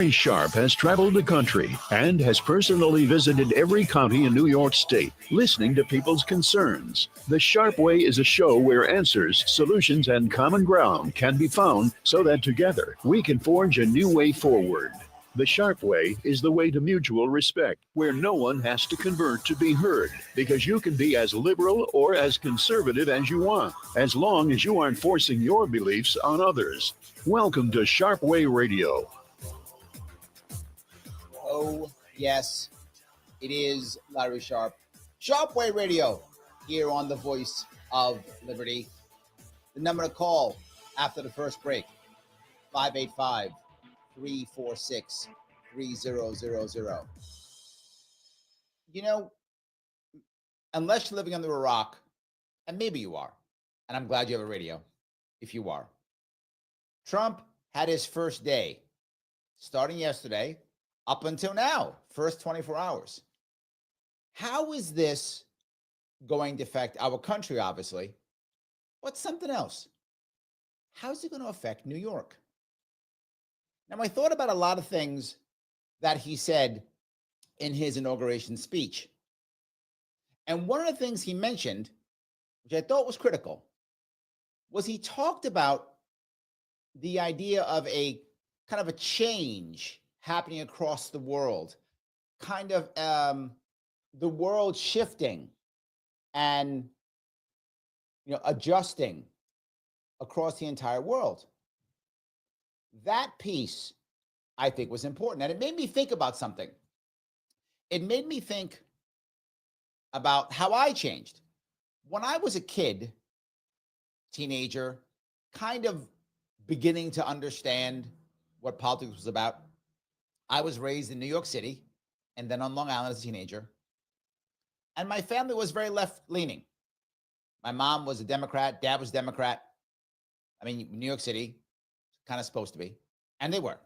Sharpe has traveled the country and has personally visited every county in New York State, listening to people's concerns. The Sharpe Way is a show where answers, solutions, and common ground can be found so that together we can forge a new way forward. The Sharpe Way is the way to mutual respect, where no one has to convert to be heard, because you can be as liberal or as conservative as you want, as long as you aren't forcing your beliefs on others. Welcome to Sharpe Way Radio. Oh, yes, it is Larry Sharpe. Sharpe Way Radio here on the Voice of Liberty. The number to call after the first break, 585-346-3000. You know, unless you're living under a rock, and maybe you are, and I'm glad you have a radio, if you are. Trump had his first day, starting yesterday, up until now, first 24 hours. How is this going to affect our country, obviously? What's something else? How's it going to affect New York? Now, I thought about a lot of things that he said in his inauguration speech. And one of the things he mentioned, which I thought was critical, was he talked about the idea of a kind of a change happening across the world, kind of the world shifting and adjusting across the entire world. That piece, I think, was important. And it made me think about something. It made me think about how I changed. When I was a kid, teenager, kind of beginning to understand what politics was about, I was raised in New York City and then on Long Island as a teenager. And my family was very left-leaning. My mom was a Democrat, dad was Democrat. I mean, New York City, kind of supposed to be, and they were.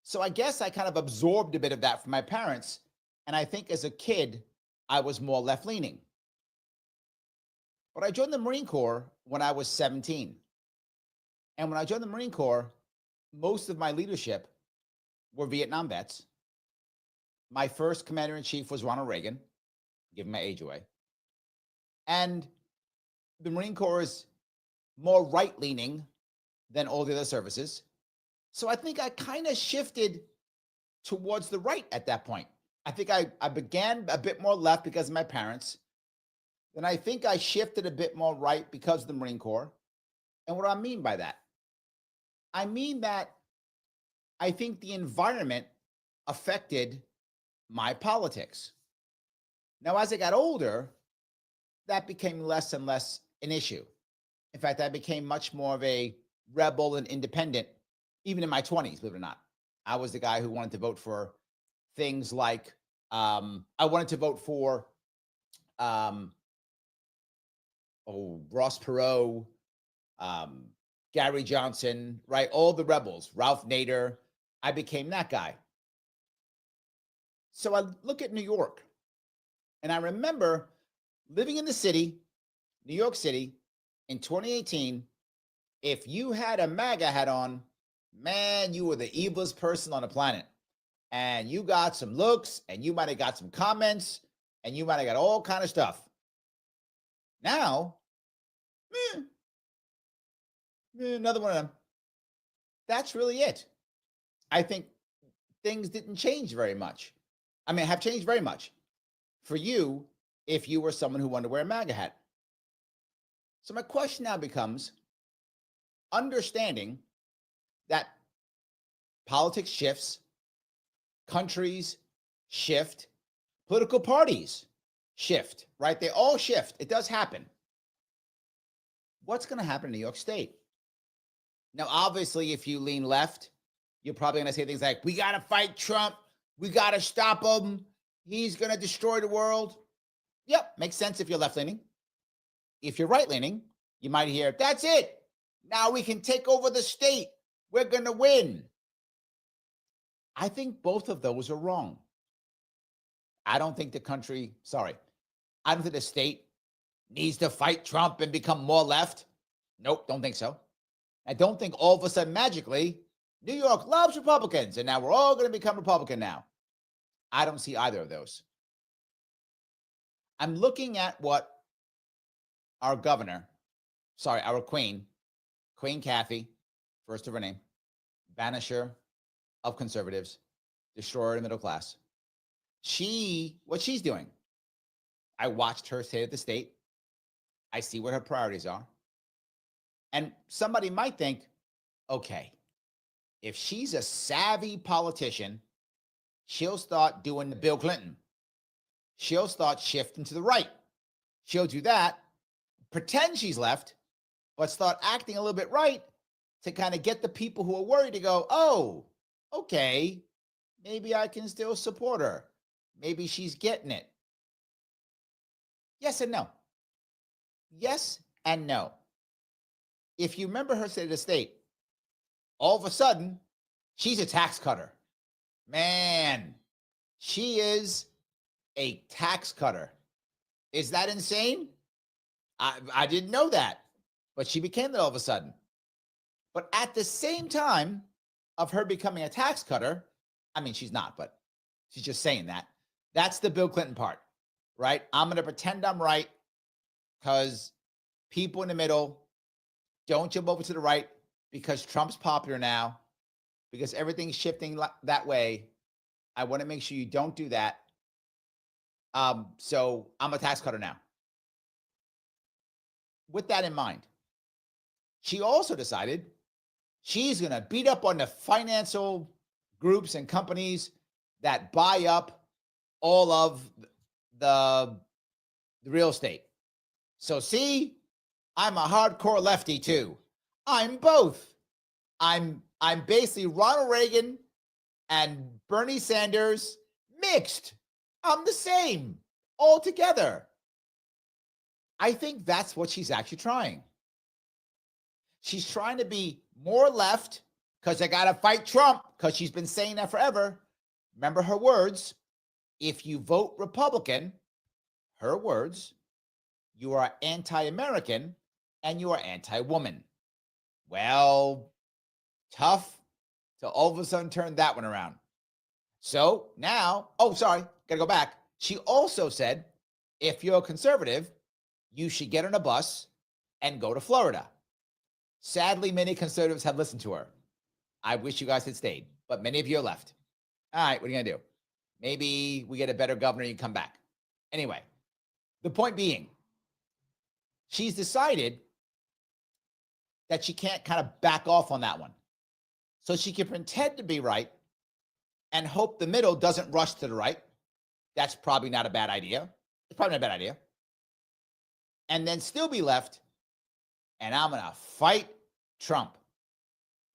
So I guess I kind of absorbed a bit of that from my parents. And I think as a kid, I was more left-leaning. But I joined the Marine Corps when I was 17. And when I joined the Marine Corps, most of my leadership were Vietnam vets. My first commander-in-chief was Ronald Reagan, giving my age away. And the Marine Corps is more right-leaning than all the other services. So I think I kind of shifted towards the right at that point. I think I began a bit more left because of my parents. Then I think I shifted a bit more right because of the Marine Corps. And what do I mean by that? I mean that I think the environment affected my politics. Now, as I got older, that became less and less an issue. In fact, I became much more of a rebel and independent, even in my 20s, believe it or not. I was the guy who wanted to vote for things like, I wanted to vote for Ross Perot, Gary Johnson, right? All the rebels, Ralph Nader. I became that guy. So I look at New York, and I remember living in the city, New York City, in 2018. If you had a MAGA hat on, man, you were the evilest person on the planet. And you got some looks, and you might have got some comments, and you might have got all kind of stuff. Now, another one of them. That's really it. I think things didn't change very much. I mean, have changed very much for you if you were someone who wanted to wear a MAGA hat. So my question now becomes, understanding that politics shifts, countries shift, political parties shift, right? They all shift. It does happen. What's going to happen in New York State? Now, obviously, if you lean left, you're probably going to say things like, we got to fight Trump. We got to stop him. He's going to destroy the world. Yep, makes sense if you're left-leaning. If you're right-leaning, you might hear, that's it. Now we can take over the state. We're going to win. I think both of those are wrong. I don't think the state needs to fight Trump and become more left. Nope, don't think so. I don't think all of a sudden magically New York loves Republicans, and now we're all going to become Republican now. I don't see either of those. I'm looking at what our Queen Kathy, first of her name, banisher of conservatives, destroyer of the middle class. What she's doing. I watched her State of the State. I see what her priorities are. And somebody might think, okay, if she's a savvy politician, she'll start doing the Bill Clinton. She'll start shifting to the right. She'll do that, pretend she's left, but start acting a little bit right to kind of get the people who are worried to go, oh, okay, maybe I can still support her. Maybe she's getting it. Yes and no. Yes and no. If you remember her State of the State, all of a sudden, she's a tax cutter. Man, she is a tax cutter. Is that insane? I didn't know that, but she became that all of a sudden. But at the same time of her becoming a tax cutter, I mean, she's not, but she's just saying that. That's the Bill Clinton part, right? I'm going to pretend I'm right because people in the middle don't jump over to the right because Trump's popular now, because everything's shifting that way. I want to make sure you don't do that. So I'm a tax cutter now. With that in mind, she also decided she's going to beat up on the financial groups and companies that buy up all of the real estate. So see, I'm a hardcore lefty too. I'm both. I'm basically Ronald Reagan and Bernie Sanders mixed. I'm the same all together. I think that's what she's actually trying. She's trying to be more left because I got to fight Trump, because she's been saying that forever. Remember her words. If you vote Republican, her words, you are anti-American and you are anti-woman. Well, tough to all of a sudden turn that one around. So now, got to go back. She also said, if you're a conservative, you should get on a bus and go to Florida. Sadly, many conservatives have listened to her. I wish you guys had stayed, but many of you are left. All right, what are you going to do? Maybe we get a better governor, you come back. Anyway, the point being, she's decided that she can't kind of back off on that one. So she can pretend to be right and hope the middle doesn't rush to the right. That's probably not a bad idea. It's probably not a bad idea. And then still be left, and I'm going to fight Trump.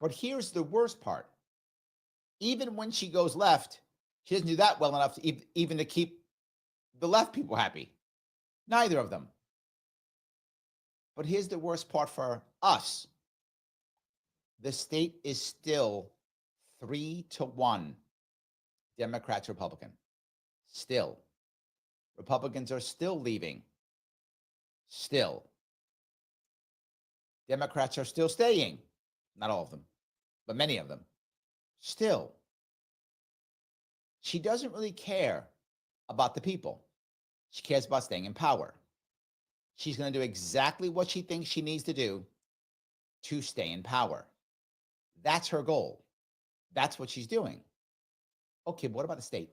But here's the worst part. Even when she goes left, she doesn't do that well enough to even to keep the left people happy. Neither of them. But here's the worst part for us. The state is still 3-1 Democrats, Republican. Still. Republicans are still leaving. Still. Democrats are still staying. Not all of them, but many of them. Still. She doesn't really care about the people. She cares about staying in power. She's going to do exactly what she thinks she needs to do to stay in power. That's her goal. That's what she's doing. Okay, but what about the state?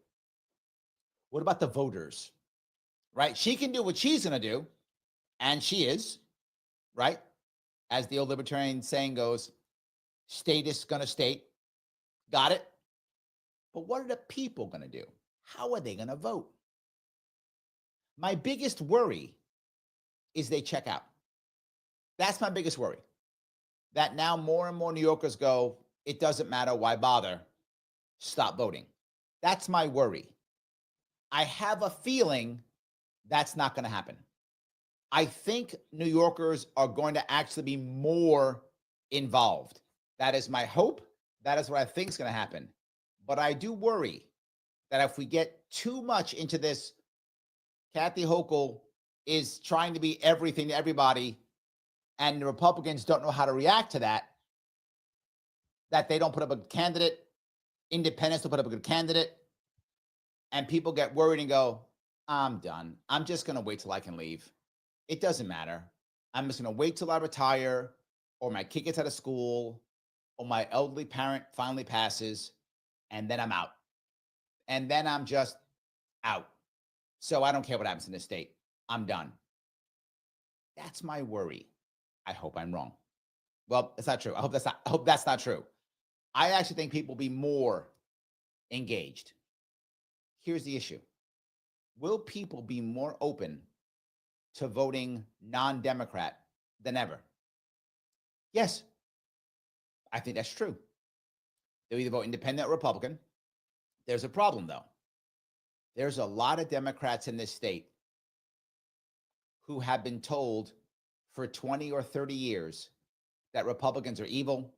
What about the voters? Right? She can do what she's going to do, and she is, right? As the old libertarian saying goes, state is going to state. Got it? But what are the people going to do? How are they going to vote? My biggest worry is they check out. That's my biggest worry. That now more and more New Yorkers go, it doesn't matter, why bother? Stop voting. That's my worry. I have a feeling that's not going to happen. I think New Yorkers are going to actually be more involved. That is my hope. That is what I think is going to happen. But I do worry that if we get too much into this, Kathy Hochul is trying to be everything to everybody, and the Republicans don't know how to react to that, that they don't put up a candidate, independents don't put up a good candidate, and people get worried and go, I'm done. I'm just going to wait till I can leave. It doesn't matter. I'm just going to wait till I retire, or my kid gets out of school, or my elderly parent finally passes, and then I'm out. And then I'm just out. So I don't care what happens in this state. I'm done. That's my worry. I hope I'm wrong. Well, it's not true. I hope that's not true. I actually think people will be more engaged. Here's the issue. Will people be more open to voting non-Democrat than ever? Yes. I think that's true. They'll either vote independent or Republican. There's a problem, though. There's a lot of Democrats in this state who have been told for 20 or 30 years that Republicans are evil,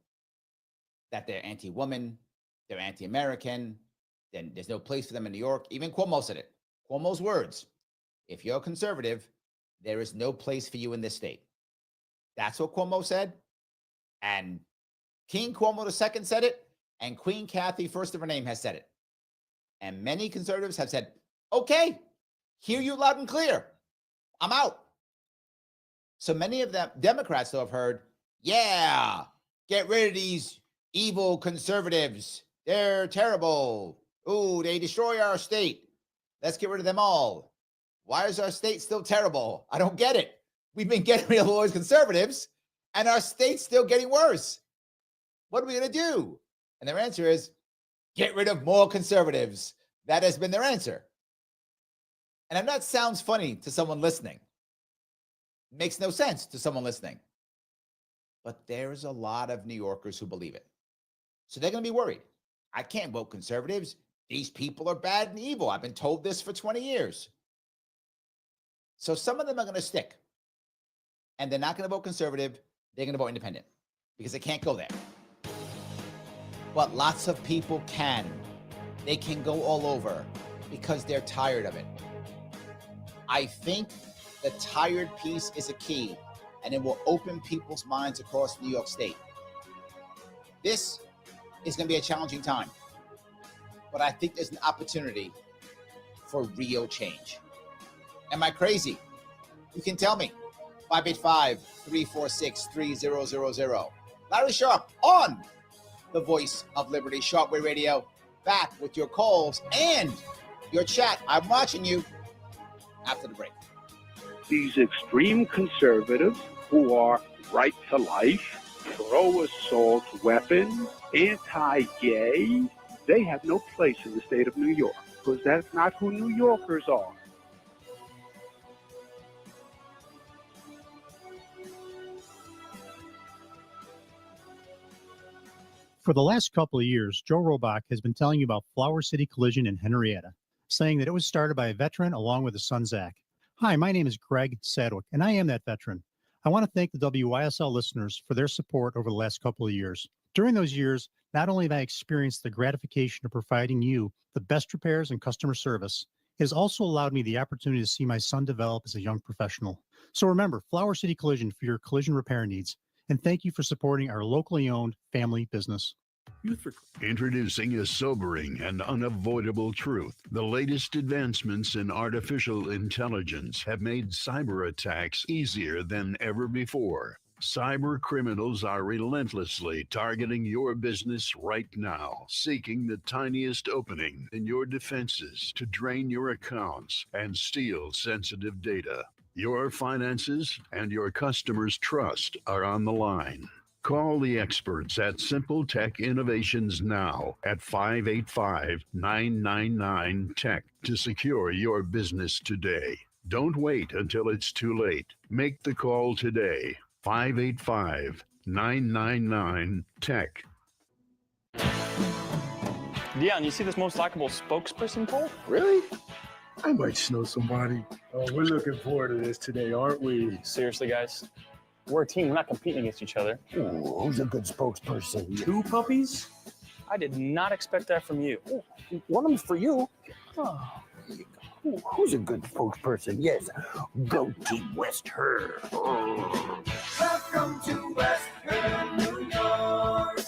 that they're anti-woman, they're anti-American, then there's no place for them in New York. Even Cuomo said it. Cuomo's words. If you're a conservative, there is no place for you in this state. That's what Cuomo said. And King Cuomo II said it. And Queen Kathy, first of her name, has said it. And many conservatives have said, okay, hear you loud and clear. I'm out. So many of them Democrats, though, have heard, yeah, get rid of these evil conservatives. They're terrible. Ooh, they destroy our state. Let's get rid of them all. Why is our state still terrible? I don't get it. We've been getting rid of all these conservatives, and our state's still getting worse. What are we going to do? And their answer is, get rid of more conservatives. That has been their answer. And I know that sounds funny to someone listening. Makes no sense to someone listening. But there's a lot of New Yorkers who believe it. So they're going to be worried. I can't vote conservatives. These people are bad and evil. I've been told this for 20 years. So some of them are going to stick. And they're not going to vote conservative. They're going to vote independent because they can't go there. But lots of people can. They can go all over because they're tired of it. I think the tired piece is a key, and it will open people's minds across New York State. This is going to be a challenging time, but I think there's an opportunity for real change. Am I crazy? You can tell me. 585-346-3000. Larry Sharpe on the Voice of Liberty, Sharpe Way Radio, back with your calls and your chat. I'm watching you after the break. These extreme conservatives who are right to life, pro-assault weapons, anti-gay, they have no place in the state of New York because that's not who New Yorkers are. For the last couple of years, Joe Robach has been telling you about Flower City Collision in Henrietta, saying that it was started by a veteran along with his son, Zach. Hi, my name is Greg Sadwick, and I am that veteran. I want to thank the WYSL listeners for their support over the last couple of years. During those years, not only have I experienced the gratification of providing you the best repairs and customer service, it has also allowed me the opportunity to see my son develop as a young professional. So remember, Flower City Collision for your collision repair needs. And thank you for supporting our locally owned family business. Introducing a sobering and unavoidable truth. The latest advancements in artificial intelligence have made cyber attacks easier than ever before. Cyber criminals are relentlessly targeting your business right now, seeking the tiniest opening in your defenses to drain your accounts and steal sensitive data. Your finances and your customers' trust are on the line. Call the experts at Simple Tech Innovations now at 585-999-TECH to secure your business today. Don't wait until it's too late. Make the call today. 585-999-TECH. Dion, you see this most likable spokesperson poll? Really? I might know somebody. Oh, we're looking forward to this today, aren't we? Seriously, guys? We're a team. We're not competing against each other. Ooh, who's a good spokesperson? 2 puppies? I did not expect that from you. Ooh, one of them's for you. Oh, ooh, who's a good spokesperson? Yes, go to West Her. Welcome to West Her, New York.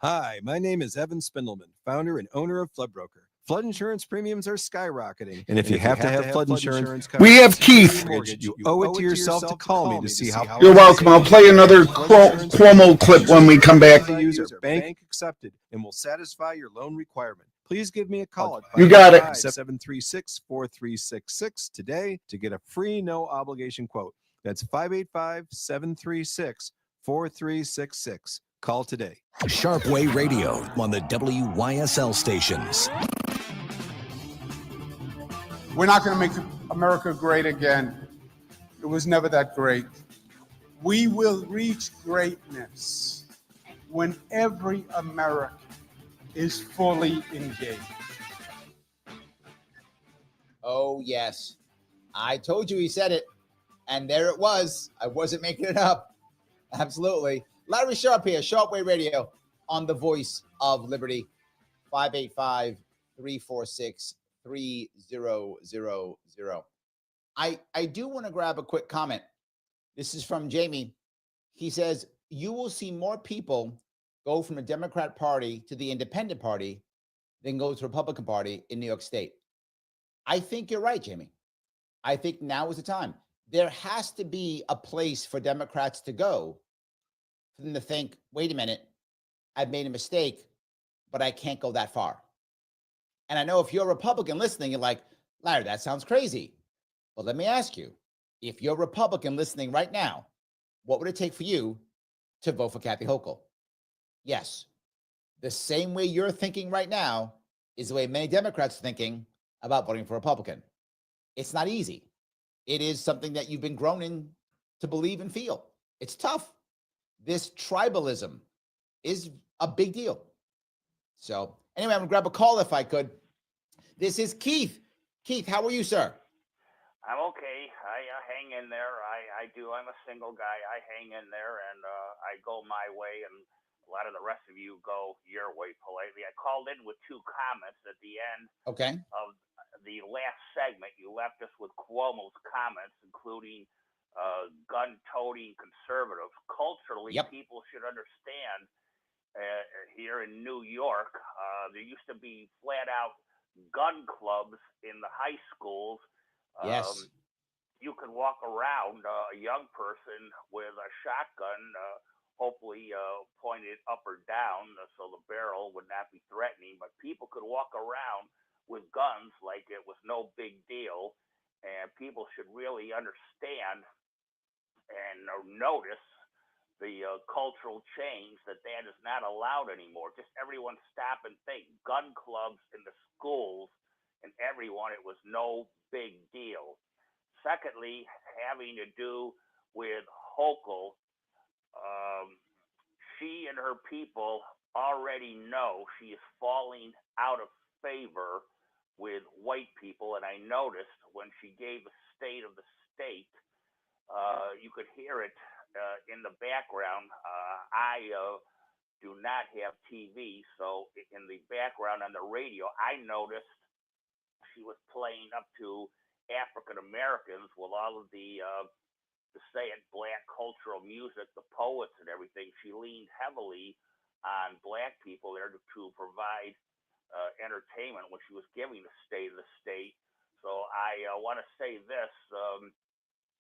Hi, my name is Evan Spindleman, founder and owner of Flood Broker. Flood insurance premiums are skyrocketing, and if you have to have flood insurance coverage, we have Keith. You owe it to yourself to call me to see how. You're welcome. I'll play another Cuomo clip when we come back. Use are bank accepted and will satisfy your loan requirement. Please give me a call at You got it. 736-4366 today to get a free no obligation quote. That's 585-736-4366. Call today. Sharpe Way Radio on the WYSL stations. We're not going to make America great again. It was never that great. We will reach greatness when every American is fully engaged. Oh, yes. I told you he said it. And there it was. I wasn't making it up. Absolutely. Larry Sharpe here, Sharpe Way Radio on the Voice of Liberty, 585-346-3000. I do want to grab a quick comment. This is from Jamie. He says, you will see more people go from the Democrat Party to the Independent Party than go to the Republican Party in New York State. I think you're right, Jamie. I think now is the time. There has to be a place for Democrats to go for them to think, wait a minute, I've made a mistake, but I can't go that far. And I know if you're a Republican listening, you're like, Larry, that sounds crazy. But let me ask you, if you're a Republican listening right now, what would it take for you to vote for Kathy Hochul? Yes, the same way you're thinking right now is the way many Democrats are thinking about voting for Republican. It's not easy. It is something that you've been grown in to believe and feel. It's tough. This tribalism is a big deal. So anyway, I'm gonna grab a call if I could. This is Keith. Keith, how are you, sir? I'm okay. I hang in there. I do. I'm a single guy. I hang in there, and I go my way, and a lot of the rest of you go your way politely. I called in with two comments at the end of the last segment. You left us with Cuomo's comments, including gun-toting conservatives. Culturally, people should understand here in New York, there used to be flat-out gun clubs in the high schools. Yes. You could walk around a young person with a shotgun, hopefully pointed up or down so the barrel would not be threatening, but people could walk around with guns like it was no big deal, and people should really understand and notice the cultural change that is not allowed anymore. Just everyone stop and think. Gun clubs in the schools and everyone, it was no big deal. Secondly, having to do with Hochul, she and her people already know she is falling out of favor with white people, and I noticed when she gave a state of the state, you could hear it in the background. I do not have TV, so in the background on the radio, I noticed she was playing up to African Americans with all of the say it, black cultural music, the poets and everything. She leaned heavily on black people there to provide entertainment when she was giving the state of the state. So I want to say this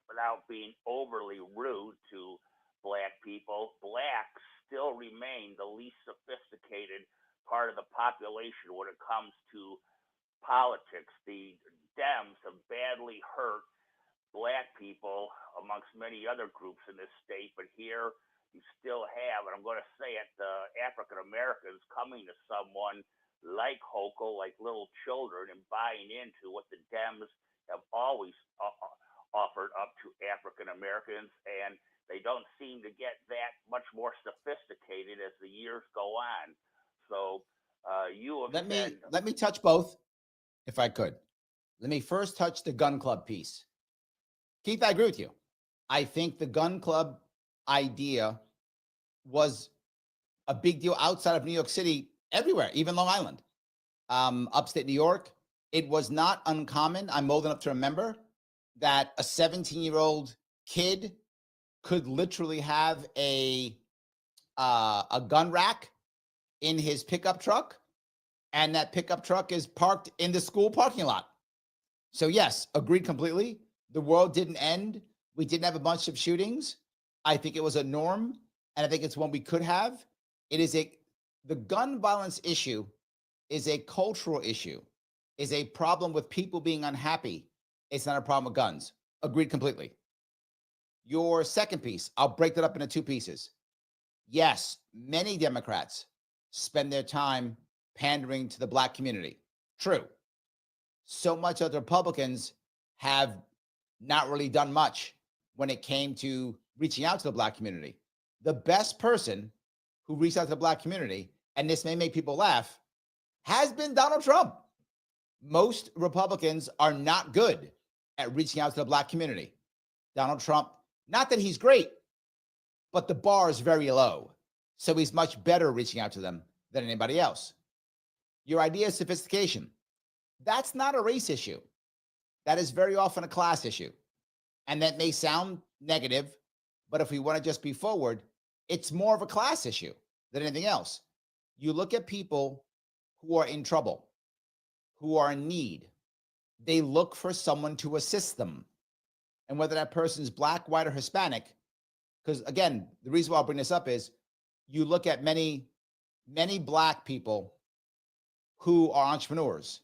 without being overly rude to black people. Blacks still remain the least sophisticated part of the population when it comes to politics. The Dems have badly hurt black people amongst many other groups in this state, but here you still have, and I'm going to say it, African Americans coming to someone like Hochul, like little children, and buying into what the Dems have always offered up to African Americans, and they don't seem to get that much more sophisticated as the years go on. So you have let me touch both, if I could. Let me first touch the gun club piece. Keith, I agree with you. I think the gun club idea was a big deal outside of New York City, everywhere, even Long Island, upstate New York. It was not uncommon. I'm old enough to remember that a 17-year-old kid could literally have a gun rack in his pickup truck, and that pickup truck is parked in the school parking lot. So yes, agreed completely. The world didn't end. We didn't have a bunch of shootings. I think it was a norm, and I think it's one we could have. The gun violence issue is a cultural issue, is a problem with people being unhappy. It's not a problem with guns. Agreed completely. Your second piece, I'll break that up into 2 pieces. Yes, many Democrats spend their time pandering to the Black community. True. So much of the Republicans have not really done much when it came to reaching out to the Black community. The best person who reached out to the Black community, and this may make people laugh, has been Donald Trump. Most Republicans are not good at reaching out to the Black community. Donald Trump, not that he's great, but the bar is very low. So he's much better reaching out to them than anybody else. Your idea of sophistication, that's not a race issue. That is very often a class issue. And that may sound negative, but if we want to just be forward, it's more of a class issue than anything else. You look at people who are in trouble, who are in need, they look for someone to assist them. And whether that person is Black, white, or Hispanic, because again, the reason why I'll bring this up is you look at many Black people who are entrepreneurs,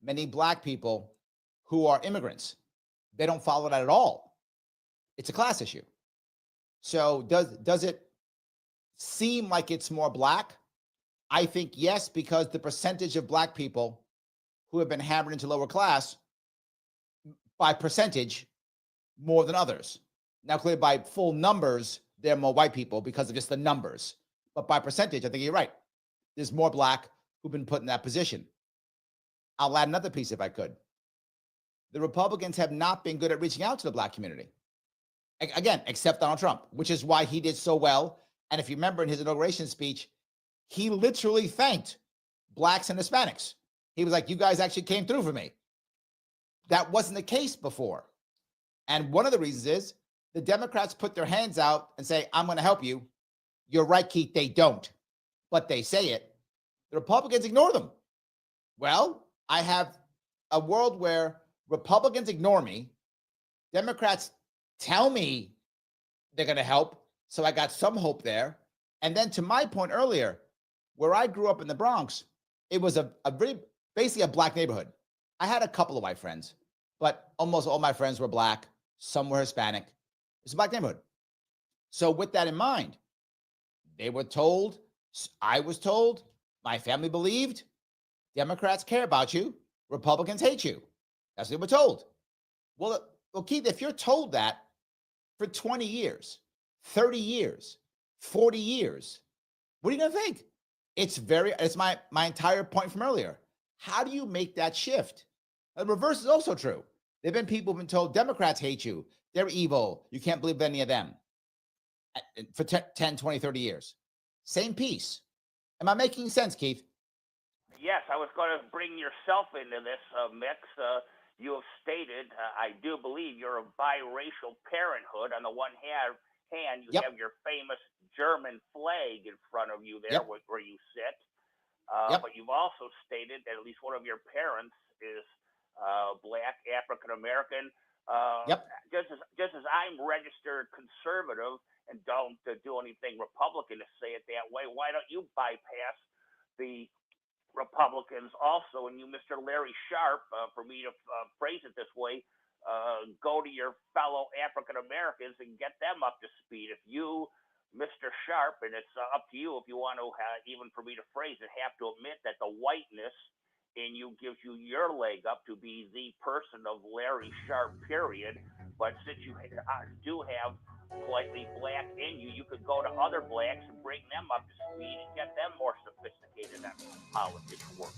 many Black people who are immigrants. They don't follow that at all. It's a class issue. So does it seem like it's more Black? I think yes, because the percentage of Black people who have been hammered into lower class by percentage more than others. Now, clearly by full numbers, there are more white people because of just the numbers. But by percentage, I think you're right. There's more Black who've been put in that position. I'll add another piece if I could. The Republicans have not been good at reaching out to the Black community. Again, except Donald Trump, which is why he did so well. And if you remember in his inauguration speech, he literally thanked Blacks and Hispanics. He was like, you guys actually came through for me. That wasn't the case before. And one of the reasons is the Democrats put their hands out and say, I'm going to help you. You're right, Keith, they don't, but they say it. The Republicans ignore them. Well, I have a world where Republicans ignore me. Democrats tell me they're going to help. So I got some hope there. And then to my point earlier, where I grew up in the Bronx, it was basically a Black neighborhood. I had a couple of white friends, but almost all my friends were Black. Some were Hispanic. It's a Black neighborhood. So with that in mind, they were told, I was told, my family believed, Democrats care about you, Republicans hate you. That's what they were told. Well, Keith, if you're told that for 20 years, 30 years, 40 years, what are you going to think? It's my entire point from earlier. How do you make that shift? The reverse is also true. There have been people who've been told Democrats hate you. They're evil. You can't believe any of them for 10, 20, 30 years. Same piece. Am I making sense, Keith? Yes, I was going to bring yourself into this mix. You have stated, I do believe you're a biracial parenthood. On the one hand, you have your famous German flag in front of you there where you sit. But you've also stated that at least one of your parents is Black, African-American. Just as I'm registered conservative and don't do anything Republican to say it that way, why don't you bypass the Republicans also, and you, Mr. Larry Sharpe, for me to phrase it this way, go to your fellow African Americans and get them up to speed. If you, Mr. Sharpe, and it's up to you if you want to, even for me to phrase it, have to admit that the whiteness in you gives you your leg up to be the person of Larry Sharpe, period. But since you do have slightly Black in you, you could go to other Blacks and bring them up to speed and get them more sophisticated on politics work.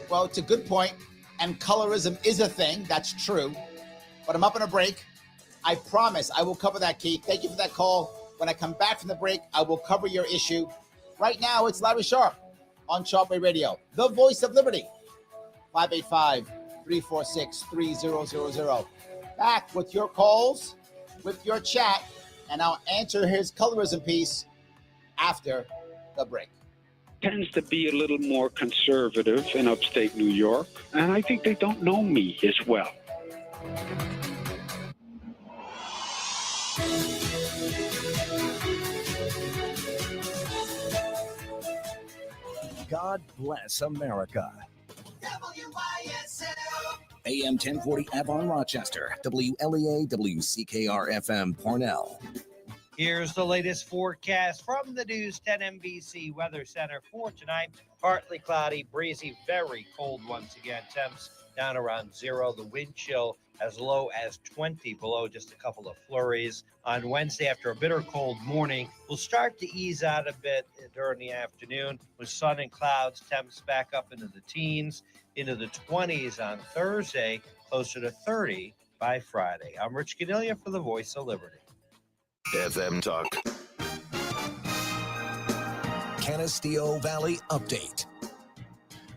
Well, it's a good point. And colorism is a thing. That's true. But I'm up on a break. I promise I will cover that, Keith. Thank you for that call. When I come back from the break, I will cover your issue. Right now, it's Larry Sharpe on Sharpe Way Radio, the voice of liberty. 585-346-3000. Back with your calls, with your chat, and I'll answer his colorism piece after the break. tends to be a little more conservative in upstate New York, and I think they don't know me as well. God bless America. WYSL. AM 1040 Avon, Rochester. WLEA WCKR FM Parnell. Here's the latest forecast from the News 10 NBC Weather Center for tonight. Partly cloudy, breezy, very cold once again. Temps down around 0. The wind chill as low as 20 below, just a couple of flurries. On Wednesday, after a bitter cold morning, we'll start to ease out a bit during the afternoon with sun and clouds. Temps back up into the teens, into the 20s on Thursday, closer to 30 by Friday. I'm Rich Canilia for the Voice of Liberty. FM Talk. Canisteo Valley Update.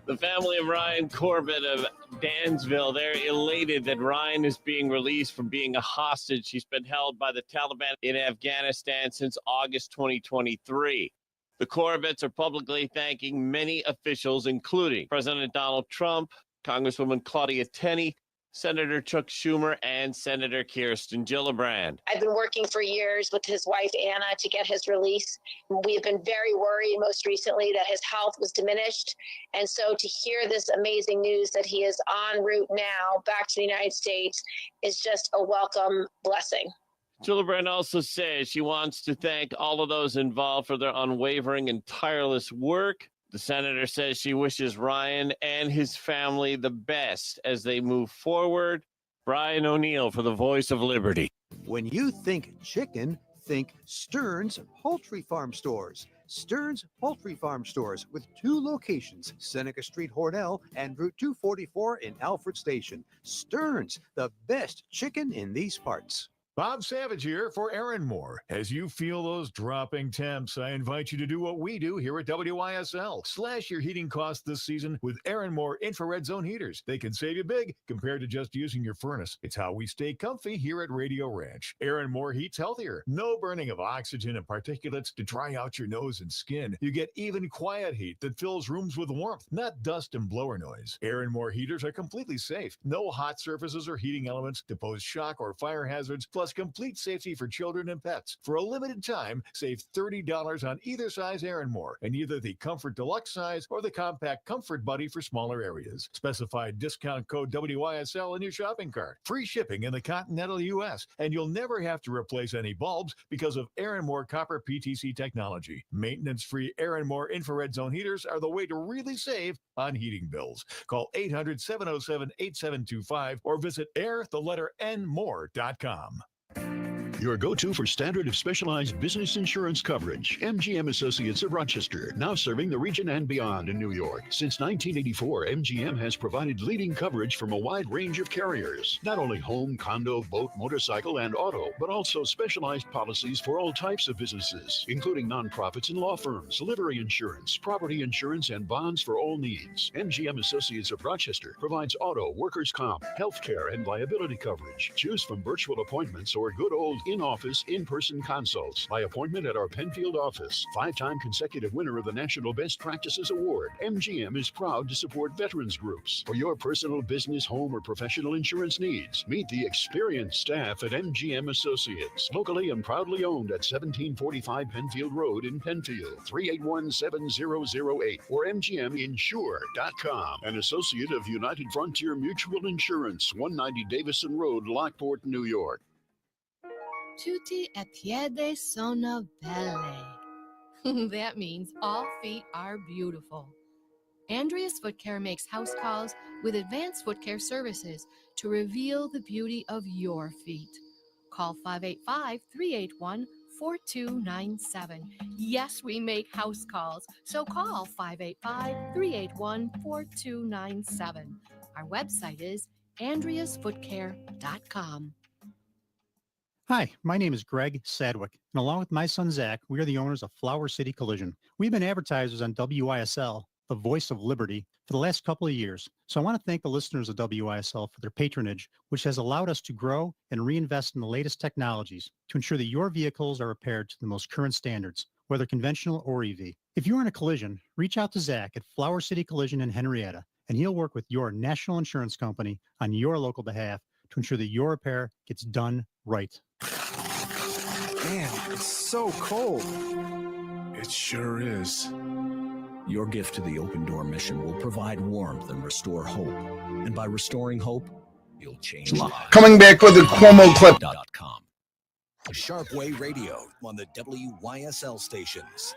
The family of Ryan Corbett of Dansville, they're elated that Ryan is being released from being a hostage. He's been held by the Taliban in Afghanistan since August 2023. The Corbett's are publicly thanking many officials, including President Donald Trump, Congresswoman Claudia Tenney, Senator Chuck Schumer, and Senator Kirsten Gillibrand. I've been working for years with his wife, Anna, to get his release. We have been very worried most recently that his health was diminished. And so to hear this amazing news that he is en route now back to the United States is just a welcome blessing. Gillibrand also says she wants to thank all of those involved for their unwavering and tireless work. The senator says she wishes Ryan and his family the best as they move forward. Brian O'Neill for the Voice of Liberty. When you think chicken, think Stearns Poultry Farm Stores. Stearns Poultry Farm Stores with 2 locations, Seneca Street, Hornell, and Route 244 in Alfred Station. Stearns, the best chicken in these parts. Bob Savage here for Aaron Moore. As you feel those dropping temps, I invite you to do what we do here at WYSL. Slash your heating costs this season with Aaron Moore infrared zone heaters. They can save you big compared to just using your furnace. It's how we stay comfy here at Radio Ranch. Aaron Moore heats healthier. No burning of oxygen and particulates to dry out your nose and skin. You get even quiet heat that fills rooms with warmth, not dust and blower noise. Aaron Moore heaters are completely safe. No hot surfaces or heating elements to pose shock or fire hazards, plus complete safety for children and pets. For a limited time, save $30 on either size Aaron Moore, and either the Comfort Deluxe size or the Compact Comfort Buddy for smaller areas. Specify discount code WYSL in your shopping cart. Free shipping in the continental U.S., and you'll never have to replace any bulbs because of Aaron Moore copper PTC technology. Maintenance-free Aaron Moore infrared zone heaters are the way to really save on heating bills. Call 800-707-8725 or visit air.more.com. Your go-to for standard of specialized business insurance coverage. MGM Associates of Rochester, now serving the region and beyond in New York. Since 1984, MGM has provided leading coverage from a wide range of carriers. Not only home, condo, boat, motorcycle, and auto, but also specialized policies for all types of businesses, including nonprofits and law firms, livery insurance, property insurance, and bonds for all needs. MGM Associates of Rochester provides auto, workers' comp, healthcare, and liability coverage. Choose from virtual appointments or good old in-office, in-person consults by appointment at our Penfield office. 5-time consecutive winner of the National Best Practices Award. MGM is proud to support veterans groups. For your personal, business, home, or professional insurance needs, meet the experienced staff at MGM Associates. Locally and proudly owned at 1745 Penfield Road in Penfield. 381-7008 or mgminsure.com. An associate of United Frontier Mutual Insurance, 190 Davison Road, Lockport, New York. Tutti e piedi sono belli. That means all feet are beautiful. Andrea's Foot Care makes house calls with advanced foot care services to reveal the beauty of your feet. Call 585-381-4297. Yes, we make house calls, so call 585-381-4297. Our website is andreasfootcare.com. Hi, my name is Greg Sadwick, and along with my son Zach, we are the owners of Flower City Collision. We've been advertisers on WYSL, the Voice of Liberty, for the last couple of years. So I want to thank the listeners of WYSL for their patronage, which has allowed us to grow and reinvest in the latest technologies to ensure that your vehicles are repaired to the most current standards. whether conventional or EV. If you're in a collision, reach out to Zach at Flower City Collision in Henrietta, and he'll work with your national insurance company on your local behalf to ensure that your repair gets done right. Man, it's so cold. It sure is. Your gift to the Open Door mission will provide warmth and restore hope. And by restoring hope, you'll change lives. Coming back with a Cuomo clip. Sharpe Way Radio on the WYSL stations.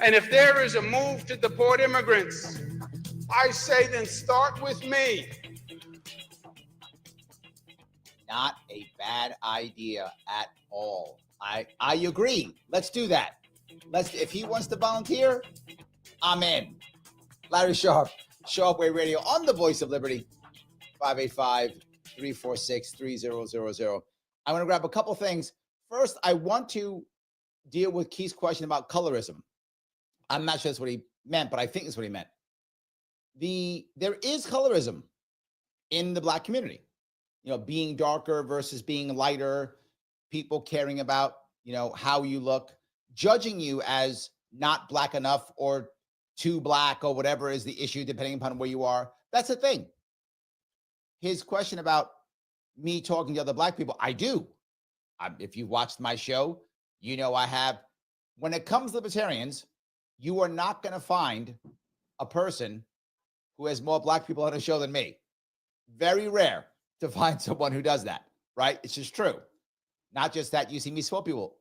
And if there is a move to deport immigrants, I say then start with me. Not a bad idea at all. I agree. Let's do that. If he wants to volunteer, I'm in. Larry Sharpe, Sharpe Way Radio on the Voice of Liberty, 585-346-3000. I want to grab a couple things. First, I want to deal with Keith's question about colorism. I'm not sure that's what he meant, but I think that's what he meant. There is colorism in the Black community. You know, being darker versus being lighter, people caring about, how you look, judging you as not Black enough or too Black or whatever is the issue, depending upon where you are. That's a thing. His question about me talking to other Black people, I do. If you watched my show, I have. When it comes to libertarians, you are not going to find a person who has more Black people on a show than me. Very rare to find someone who does that, right? It's just true. Not just that, you see me support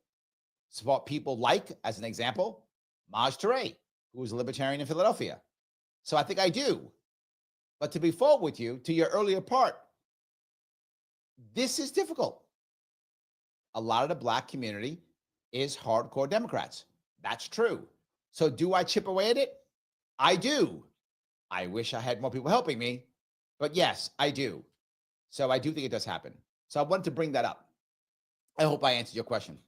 people like, as an example, Maj Touré, who is a libertarian in Philadelphia. So I think I do. But to be forward with you, to your earlier part, this is difficult. A lot of the Black community is hardcore Democrats. That's true. So do I chip away at it? I do. I wish I had more people helping me, but yes, I do. So I do think it does happen. So I wanted to bring that up. I hope I answered your question.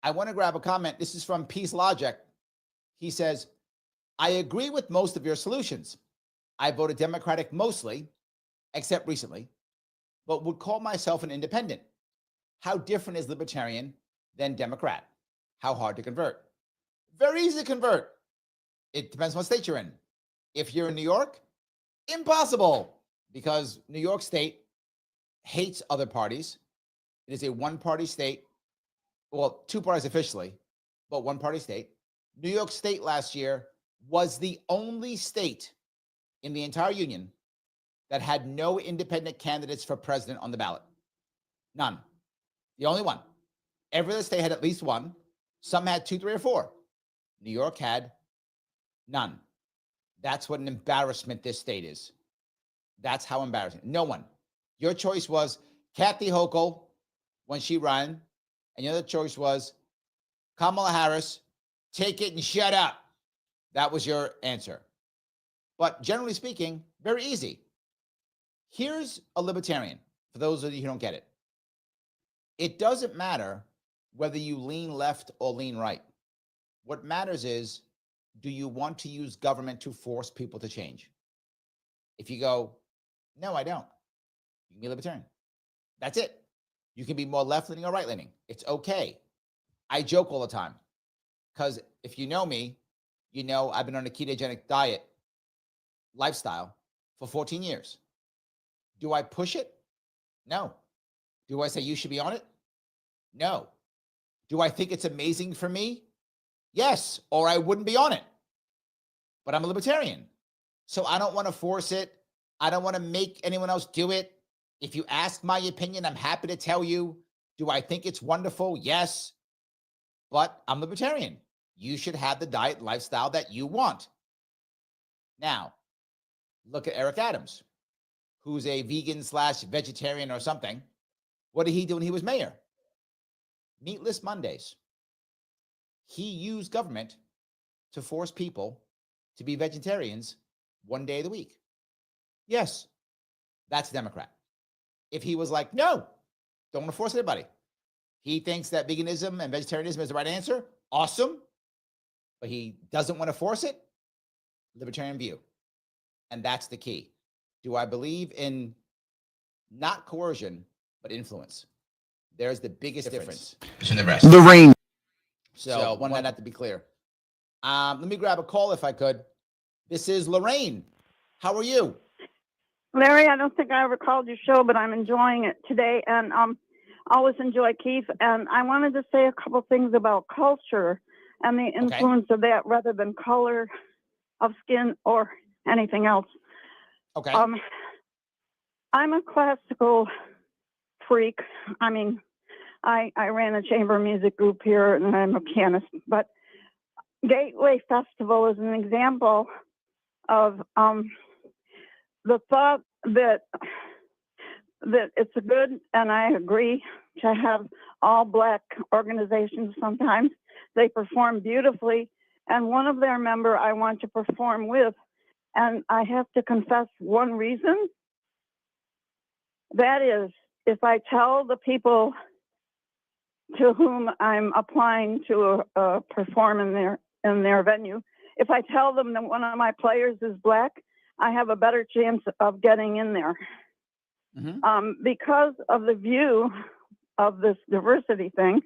I want to grab a comment. This is from Peace Logic. He says, I agree with most of your solutions. I voted Democratic mostly, except recently, but would call myself an independent. How different is libertarian than Democrat? How hard to convert? Very easy to convert. It depends on what state you're in. If you're in New York, impossible, because New York State hates other parties. It is a one-party state. Well, two parties officially, but one-party state. New York State last year was the only state in the entire union that had no independent candidates for president on the ballot. None. The only one. Every other state had at least one. Some had 2, 3, or 4. New York had none. That's what an embarrassment this state is. That's how embarrassing. No one. Your choice was Kathy Hochul when she ran, and your other choice was Kamala Harris. Take it and shut up. That was your answer. But generally speaking, very easy. Here's a libertarian, for those of you who don't get it. It doesn't matter whether you lean left or lean right. What matters is, do you want to use government to force people to change? If you go, no, I don't, you can be libertarian. That's it. You can be more left-leaning or right-leaning. It's okay. I joke all the time because if you know me, you know I've been on a ketogenic diet lifestyle for 14 years. Do I push it? No. Do I say you should be on it? No. Do I think it's amazing for me? Yes, or I wouldn't be on it. But I'm a libertarian. So I don't want to force it. I don't want to make anyone else do it. If you ask my opinion, I'm happy to tell you. Do I think it's wonderful? Yes. But I'm libertarian. You should have the diet and lifestyle that you want. Now, look at Eric Adams, who's a vegan/vegetarian or something. What did he do when he was mayor? Meatless Mondays. He used government to force people to be vegetarians one day of the week. Yes, that's a Democrat. If he was like, no, don't want to force anybody. He thinks that veganism and vegetarianism is the right answer. Awesome. But he doesn't want to force it. Libertarian view. And that's the key. Do I believe in not coercion, but influence? There's the biggest difference between the rest. Lorraine. So wanted that to be clear. Let me grab a call if I could. This is Lorraine. How are you? Larry, I don't think I ever called your show, but I'm enjoying it today, and always enjoy Keith. And I wanted to say a couple things about culture and the influence of that rather than color of skin or anything else. Okay. I'm a classical freak. I mean, I ran a chamber music group here, and I'm a pianist. But Gateway Festival is an example of the thought that it's a good, and I agree, to have all Black organizations sometimes. They perform beautifully, and one of their member I want to perform with, and I have to confess one reason. That is, if I tell the people to whom I'm applying to perform in their venue, if I tell them that one of my players is Black, I have a better chance of getting in there. Because of the view of this diversity thing.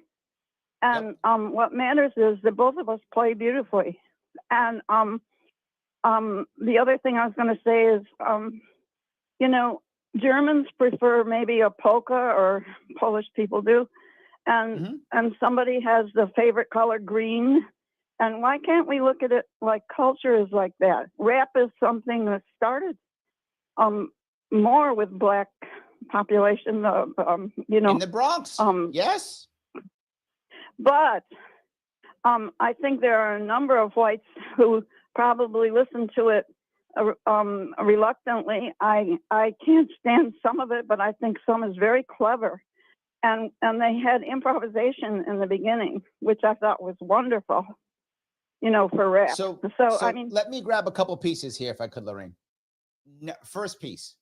And what matters is that both of us play beautifully. And the other thing I was going to say is, Germans prefer maybe a polka, or Polish people do. And somebody has the favorite color green. And why can't we look at it like culture is like that? Rap is something that started more with Black population, in the Bronx. Yes. But I think there are a number of whites who probably listen to it reluctantly. I can't stand some of it, but I think some is very clever. And they had improvisation in the beginning, which I thought was wonderful, for rap. So I mean, let me grab a couple pieces here, if I could, Lorraine. First piece,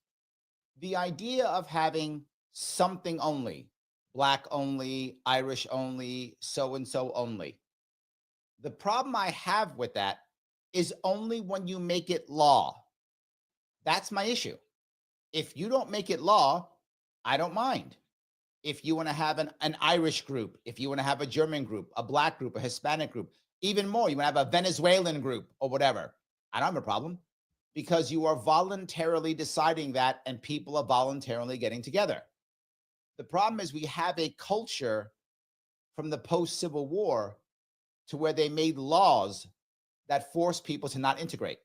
the idea of having something only, Black only, Irish only, so-and-so only. The problem I have with that is only when you make it law. That's my issue. If you don't make it law, I don't mind. If you want to have an Irish group, if you want to have a German group, a Black group, a Hispanic group, even more, you want to have a Venezuelan group or whatever, I don't have a problem, because you are voluntarily deciding that and people are voluntarily getting together. The problem is we have a culture from the post-Civil War to where they made laws that force people to not integrate.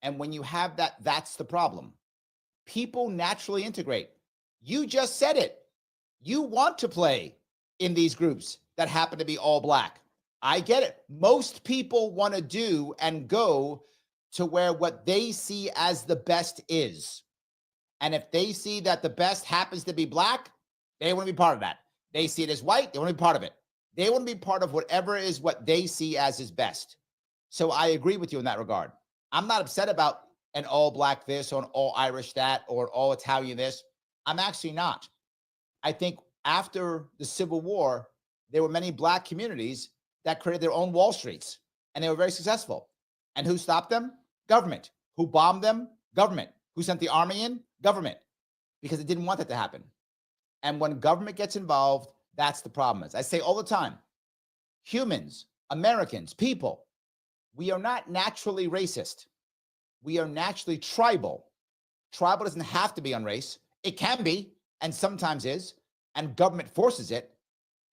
And when you have that, that's the problem. People naturally integrate. You just said it. You want to play in these groups that happen to be all Black. I get it. Most people want to do and go to where what they see as the best is. And if they see that the best happens to be Black, they want to be part of that. They see it as white, they want to be part of it. They want to be part of whatever is what they see as is best. So I agree with you in that regard. I'm not upset about an all Black this or an all Irish that or an all Italian this. I'm actually not. I think after the Civil War, there were many Black communities that created their own Wall Streets, and they were very successful. And who stopped them? Government. Who bombed them? Government. Who sent the army in? Government. Because it didn't want that to happen. And when government gets involved, that's the problem. As I say all the time, humans, Americans, people, we are not naturally racist. We are naturally tribal. Tribal doesn't have to be on race. It can be, and sometimes is, and government forces it.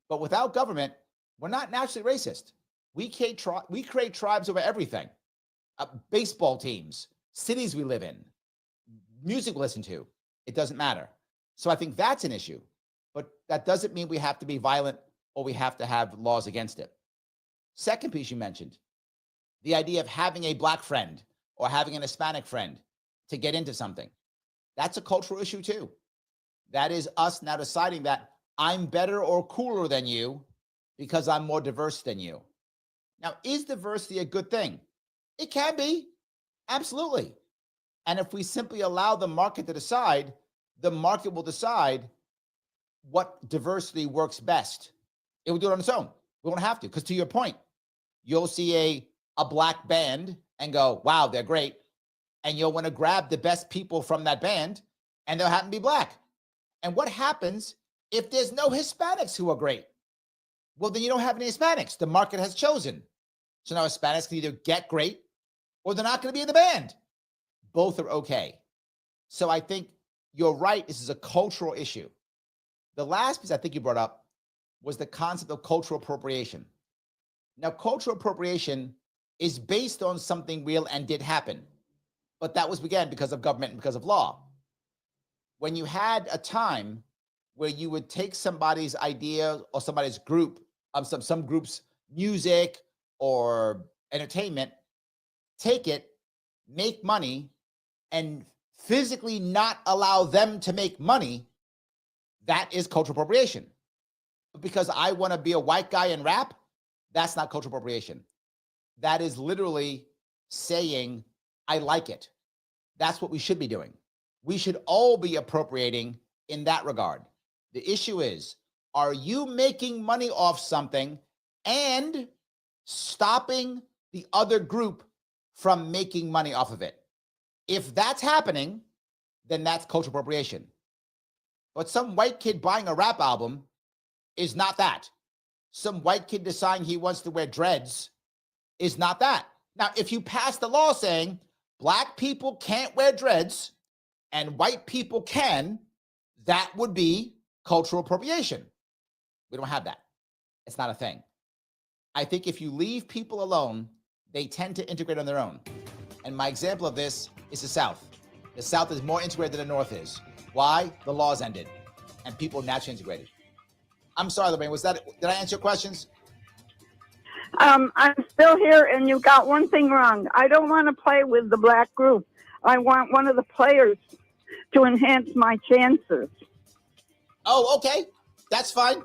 But without government, we're not naturally racist. We create tribes over everything. Baseball teams, cities we live in, music we listen to. It doesn't matter. So I think that's an issue. But that doesn't mean we have to be violent or we have to have laws against it. Second piece you mentioned, the idea of having a Black friend or having an Hispanic friend to get into something. That's a cultural issue too. That is us now deciding that I'm better or cooler than you because I'm more diverse than you. Now, is diversity a good thing? It can be, absolutely. And if we simply allow the market to decide, the market will decide what diversity works best. It will do it on its own. We won't have to, because to your point, you'll see a Black band and go, wow, they're great. And you'll want to grab the best people from that band, and they'll happen to be Black. And what happens if there's no Hispanics who are great? well, then you don't have any Hispanics. The market has chosen. So now Hispanics can either get great or they're not going to be in the band. Both are okay. So I think you're right. This is a cultural issue. The last piece I think you brought up was the concept of cultural appropriation. Now, cultural appropriation is based on something real and did happen. But that was, again, because of government and because of law. When you had a time where you would take somebody's idea or somebody's group, some group's music or entertainment, take it, make money, and physically not allow them to make money, that is cultural appropriation. But because I want to be a white guy and rap, that's not cultural appropriation. That is literally saying, I like it. That's what we should be doing. We should all be appropriating in that regard. The issue is, are you making money off something and stopping the other group from making money off of it? If that's happening, then that's cultural appropriation. But some white kid buying a rap album is not that. Some white kid deciding he wants to wear dreads is not that. Now, if you pass the law saying black people can't wear dreads and white people can, that would be cultural appropriation. We don't have that. It's not a thing. I think if you leave people alone, they tend to integrate on their own. And my example of this is the South. The South is more integrated than the North is. Why? The laws ended and people naturally integrated. I'm sorry, Lorraine, did I answer your questions? I'm still here, and you got one thing wrong. I don't want to play with the black group. I want one of the players to enhance my chances. Oh, okay. That's fine.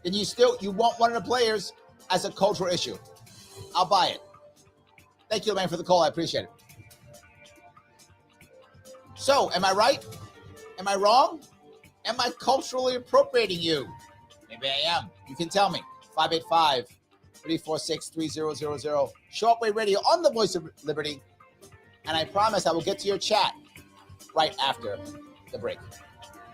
Then you want one of the players as a cultural issue. I'll buy it. Thank you, man, for the call. I appreciate it. So, am I right? Am I wrong? Am I culturally appropriating you? Maybe I am. You can tell me. 585-346-3000. Sharpe Way Radio on the Voice of Liberty. And I promise I will get to your chat right after the break.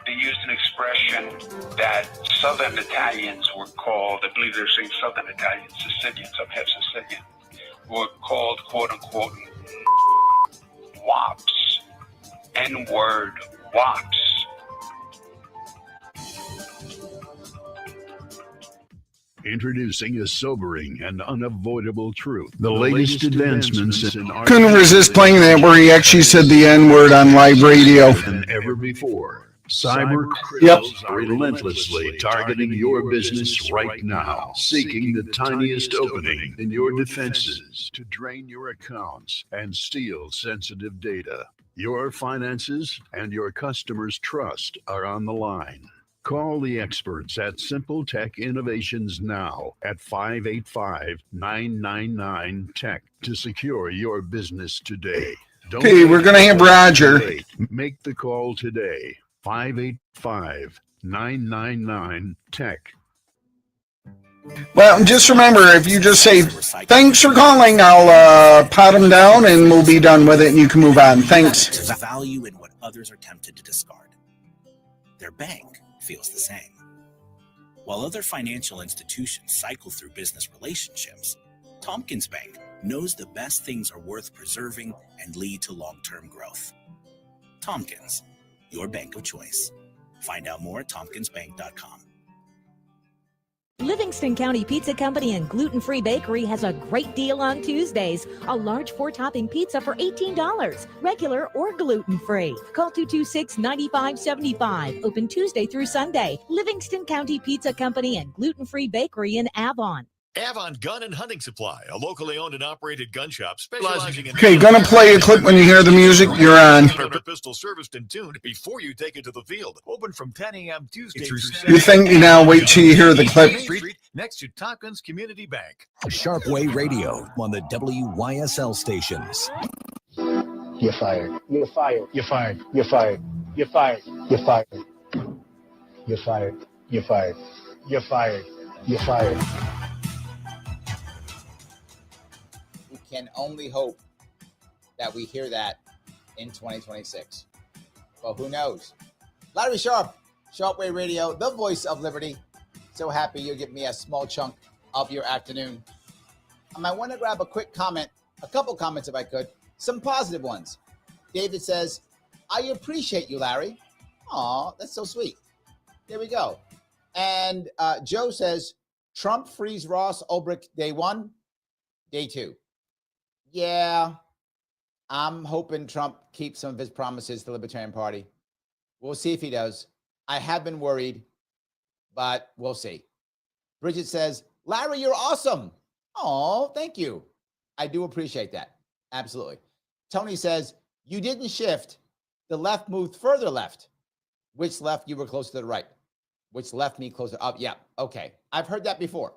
They used an expression that Southern Italians were called, I believe they're saying Southern Italians, Sicilians, I'm half Sicilian, were called, quote unquote, wops. N-word wops. Introducing a sobering and unavoidable truth. The latest advancements in art. Couldn't resist playing that where he actually said the N-word on live radio. Than ever before. Cyber criminals are relentlessly targeting your business right now, seeking the tiniest opening in your defenses to drain your accounts and steal sensitive data. Your finances and your customers' trust are on the line. Call the experts at Simple Tech Innovations now at 585-999-TECH to secure your business today. Okay, we're going to have Roger. Make the call today. 585-999-TECH. Well, just remember, if you just say, thanks for calling, I'll pot them down and we'll be done with it and you can move on. Thanks. There's value in what others are tempted to discard. Their bank feels the same. While other financial institutions cycle through business relationships, Tompkins Bank knows the best things are worth preserving and lead to long-term growth. Tompkins, your bank of choice. Find out more at tompkinsbank.com. Livingston County Pizza Company and Gluten-Free Bakery has a great deal on Tuesdays. A large 4-topping pizza for $18, regular or gluten-free. Call 226-9575. Open Tuesday through Sunday. Livingston County Pizza Company and Gluten-Free Bakery in Avon. Avon Gun and Hunting Supply, a locally owned and operated gun shop specializing in... Okay, gonna play a clip when you hear the music. You're on. Pistol serviced and tuned before you take it to the field. Open from 10 a.m. Tuesday through Saturday. You think you now wait till you hear the clip. Street, next to Tompkins Community Bank. Sharpe Way Radio on the WYSL stations. You're fired. You're fired. You're fired. You're fired. You're fired. You're fired. You're fired. You're fired. You're fired. You're fired. We can only hope that we hear that in 2026. But who knows? Larry Sharpe, Sharpe Way Radio, the voice of liberty. So happy you're giving me a small chunk of your afternoon. I want to grab a quick comment, a couple comments if I could, some positive ones. David says, I appreciate you, Larry. Aw, that's so sweet. There we go. And Joe says, Trump frees Ross Ulbricht day 1, day 2. Yeah, I'm hoping Trump keeps some of his promises to the Libertarian Party. We'll see if he does. I have been worried, but we'll see. Bridget says, Larry, you're awesome. Oh, thank you. I do appreciate that. Absolutely. Tony says, you didn't shift. The left moved further left. Which left? You were closer to the right. Which left me closer up? Yeah. Okay. I've heard that before.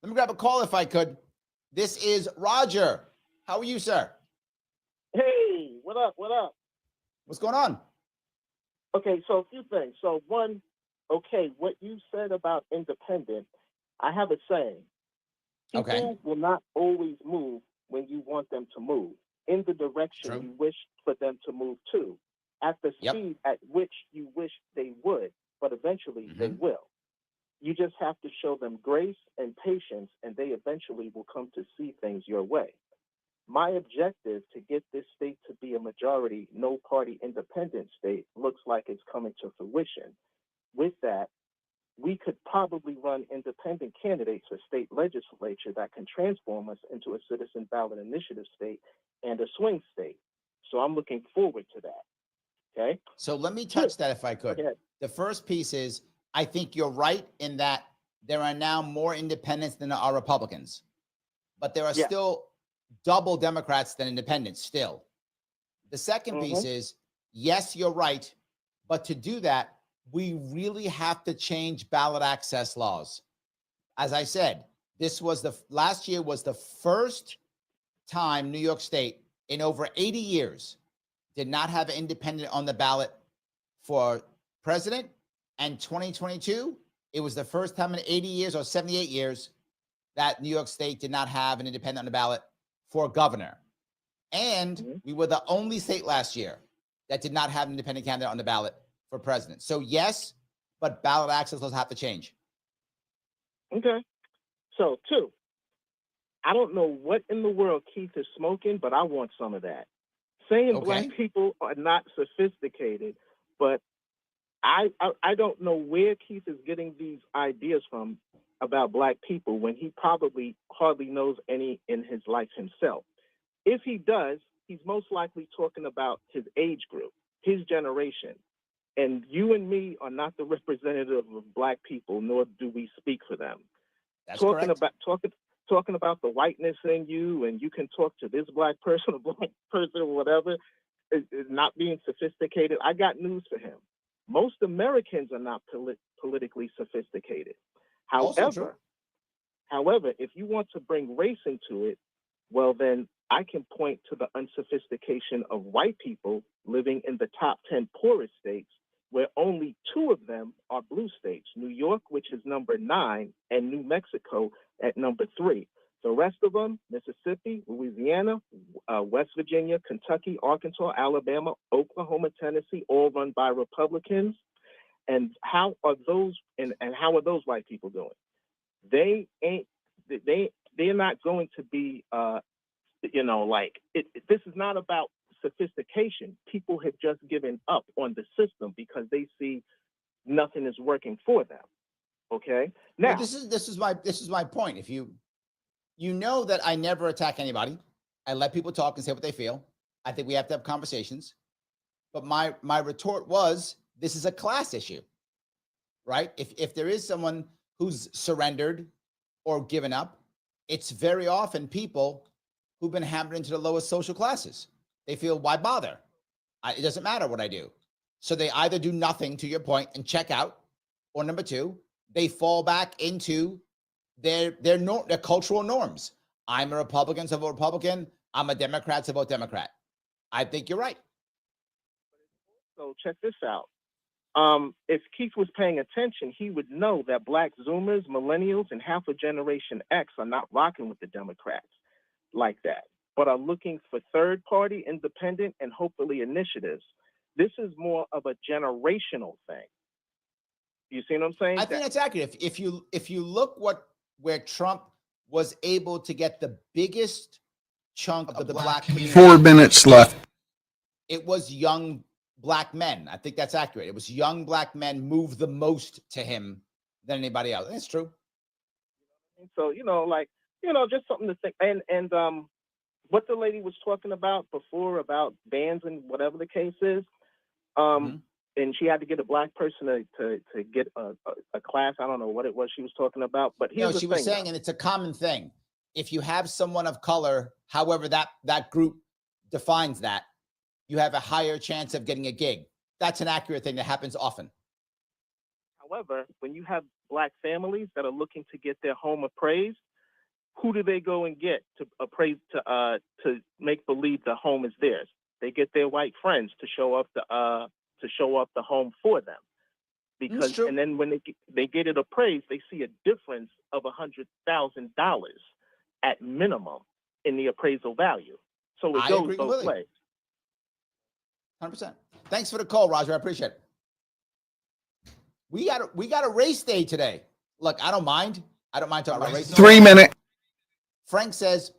Let me grab a call if I could. This is Roger. How are you, sir? Hey, what up? What up? What's going on? Okay, so a few things. So one, okay, what you said about independent, I have a saying. People will not always move when you want them to move in the direction you wish for them to move to, at the speed at which you wish they would, but eventually they will. You just have to show them grace and patience, and they eventually will come to see things your way. My objective to get this state to be a majority, no-party independent state looks like it's coming to fruition. With that, we could probably run independent candidates for state legislature that can transform us into a citizen ballot initiative state and a swing state. So I'm looking forward to that. Okay. So let me touch that if I could. The first piece is, I think you're right in that there are now more independents than there are Republicans, but there are still double Democrats than independents still. The second piece is, yes, you're right, but to do that, we really have to change ballot access laws. As I said, last year was the first time New York State in over 80 years did not have an independent on the ballot for president. And 2022, it was the first time in 80 years or 78 years that New York State did not have an independent on the ballot for governor. And we were the only state last year that did not have an independent candidate on the ballot for president. So yes, but ballot access laws have to change. Okay. So 2, I don't know what in the world Keith is smoking, but I want some of that. Saying black people are not sophisticated, but I don't know where Keith is getting these ideas from about black people when he probably hardly knows any in his life himself. If he does, he's most likely talking about his age group, his generation. And you and me are not the representative of black people, nor do we speak for them. That's talking correct. Talking about the whiteness in you, and you can talk to this black person or black person or whatever, is not being sophisticated. I got news for him. Most Americans are not politically sophisticated. However, if you want to bring race into it, well, then I can point to the unsophistication of white people living in the top 10 poorest states, where only 2 of them are blue states, New York, which is number 9, and New Mexico at number 3. The rest of them, Mississippi, Louisiana, West Virginia, Kentucky, Arkansas, Alabama, Oklahoma, Tennessee, all run by Republicans. And how are those white people doing? They're not going to be, this is not about sophistication. People have just given up on the system because they see nothing is working for them. Okay. Now, well, this is my point. If you know that I never attack anybody. I let people talk and say what they feel. I think we have to have conversations. But my retort was, this is a class issue, right? If there is someone who's surrendered or given up, it's very often people who've been hammered into the lowest social classes. They feel, why bother? It doesn't matter what I do. So they either do nothing, to your point, and check out, or number 2, they fall back into their cultural norms. I'm a Republican, so I vote Republican. I'm a Democrat, so I vote Democrat. I think you're right. So check this out. If Keith was paying attention, he would know that black Zoomers, millennials, and half of Generation X are not rocking with the Democrats like that, but are looking for third-party, independent, and hopefully initiatives. This is more of a generational thing. You see what I'm saying? I think that's accurate. If you look where Trump was able to get the biggest chunk of the black community. 4 minutes left. It was young black men. I think that's accurate. It was young black men moved the most to him than anybody else. That's true. So, just something to think. And what the lady was talking about before about bans and whatever the case is, and she had to get a black person to get a class. I don't know what it was she was talking about, but here's the she thing, was saying, and it's a common thing. If you have someone of color, however that group defines that, you have a higher chance of getting a gig. That's an accurate thing that happens often. However, when you have black families that are looking to get their home appraised, who do they go and get to appraise to make believe the home is theirs? They get their white friends to show up the home for them, because and then when they get it appraised, they see a difference of $100,000 at minimum in the appraisal value. So it goes both ways. 100%. Thanks for the call, Roger. I appreciate it. We got a race day today. Look, I don't mind. I don't mind talking about race. 3 minutes. Frank says,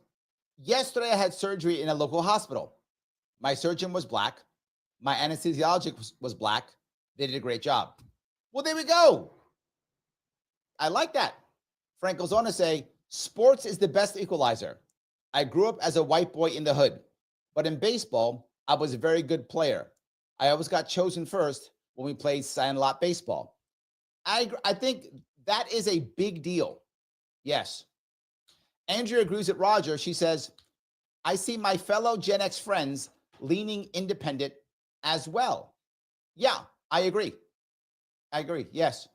yesterday I had surgery in a local hospital. My surgeon was black. My anesthesiologist was black. They did a great job. Well, there we go. I like that. Frank goes on to say, sports is the best equalizer. I grew up as a white boy in the hood, but in baseball, I was a very good player. I always got chosen first when we played sandlot baseball. I think that is a big deal. Yes. Andrea agrees with Roger. She says, I see my fellow Gen X friends leaning independent as well. Yeah, I agree. Yes.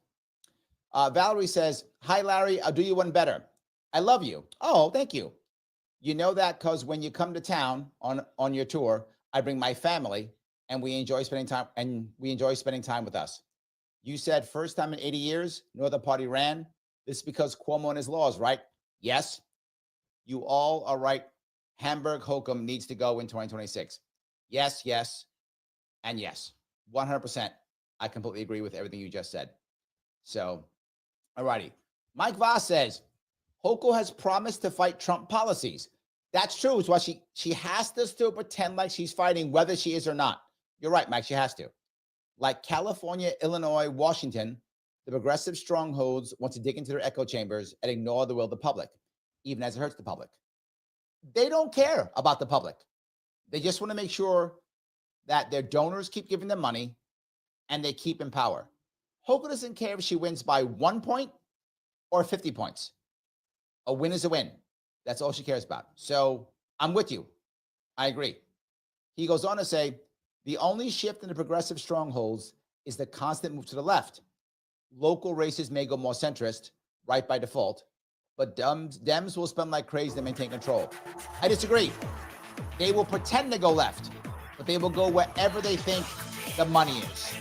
Valerie says, hi, Larry. I'll do you one better. I love you. Oh, thank you. You know that because when you come to town on your tour, I bring my family and we enjoy spending time with us. You said first time in 80 years, no other party ran. This is because Cuomo and his laws, right? Yes. You all are right. Hamburg Holcomb needs to go in 2026. Yes, and yes. 100%. I completely agree with everything you just said. So, all righty. Mike Voss says, Hochul has promised to fight Trump policies. That's true. It's why she has to still pretend like she's fighting whether she is or not. You're right, Mike. She has to. Like California, Illinois, Washington, the progressive strongholds want to dig into their echo chambers and ignore the will of the public, even as it hurts the public. They don't care about the public. They just want to make sure that their donors keep giving them money and they keep in power. Hochul doesn't care if she wins by 1 point or 50 points. A win is a win. That's all she cares about. So I'm with you. I agree. He goes on to say, the only shift in the progressive strongholds is the constant move to the left. Local races may go more centrist, right by default, but Dems will spend like crazy to maintain control. I disagree. They will pretend to go left, but they will go wherever they think the money is.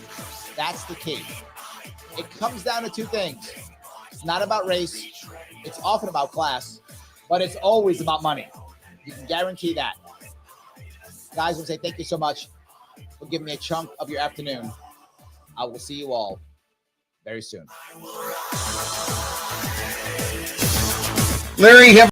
That's the key. It comes down to two things. It's not about race. It's often about class, but it's always about money. You can guarantee that. Guys, I will say thank you so much for giving me a chunk of your afternoon. I will see you all very soon. Larry, have